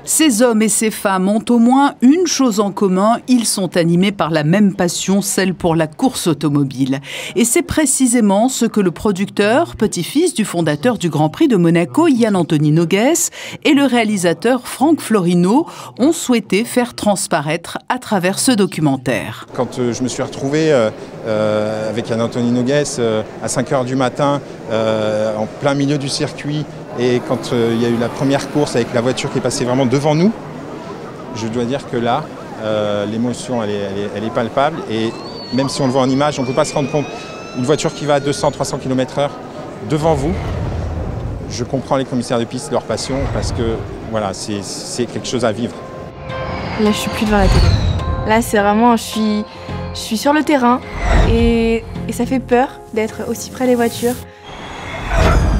Ces hommes et ces femmes ont au moins une chose en commun, ils sont animés par la même passion, celle pour la course automobile. Et c'est précisément ce que le producteur, petit-fils du fondateur du Grand Prix de Monaco, Ian-Anthony Noguès, et le réalisateur Franck Florino ont souhaité faire transparaître à travers ce documentaire. Quand je me suis retrouvé avec Ian-Anthony Noguès à 5 h du matin, en plein milieu du circuit, et quand il y a eu la première course avec la voiture qui est passée vraiment devant nous, je dois dire que là, l'émotion elle est palpable, et même si on le voit en image, on ne peut pas se rendre compte. Une voiture qui va à 200-300 km/h devant vous, je comprends les commissaires de piste, leur passion, parce que voilà, c'est quelque chose à vivre. Là, je suis plus devant la télé. Là, c'est vraiment, je suis sur le terrain et ça fait peur d'être aussi près des voitures,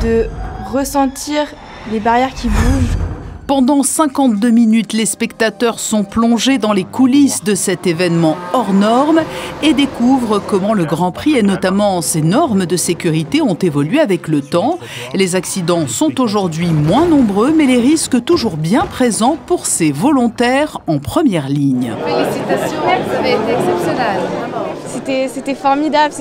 de ressentir les barrières qui bougent. Pendant 52 minutes, les spectateurs sont plongés dans les coulisses de cet événement hors norme et découvrent comment le Grand Prix et notamment ses normes de sécurité ont évolué avec le temps. Les accidents sont aujourd'hui moins nombreux, mais les risques toujours bien présents pour ces volontaires en première ligne. Félicitations, vous avez été exceptionnel. C'était formidable,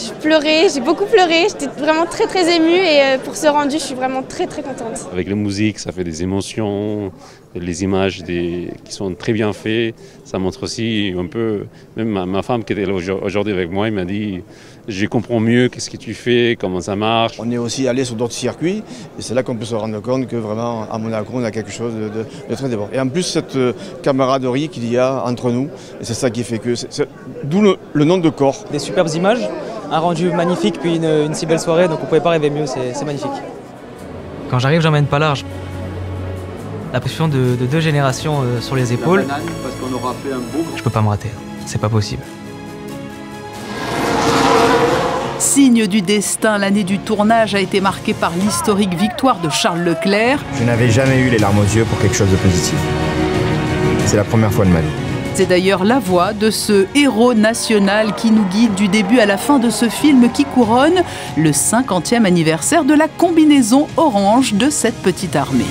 je pleurais, j'ai beaucoup pleuré, j'étais vraiment très émue et pour ce rendu, je suis vraiment très contente. Avec la musique, ça fait des émotions, les images qui sont très bien faites. Ça montre aussi un peu, même ma femme qui était là aujourd'hui avec moi, il m'a dit je comprends mieux qu'est-ce que tu fais, comment ça marche. On est aussi allé sur d'autres circuits et c'est là qu'on peut se rendre compte que vraiment à Monaco, on a quelque chose de très bon. Et en plus, cette camaraderie qu'il y a entre nous, et c'est ça qui fait que, d'où le nom de corps. Des superbes images, un rendu magnifique, puis une si belle soirée, donc on ne pouvait pas rêver mieux, c'est magnifique. Quand j'arrive, j'emmène pas large. La pression de 2 générations sur les épaules, je peux pas me rater, c'est pas possible. Signe du destin, l'année du tournage a été marquée par l'historique victoire de Charles Leclerc. Je n'avais jamais eu les larmes aux yeux pour quelque chose de positif. C'est la première fois de ma vie. C'est d'ailleurs la voix de ce héros national qui nous guide du début à la fin de ce film qui couronne le 50e anniversaire de la combinaison orange de cette petite armée.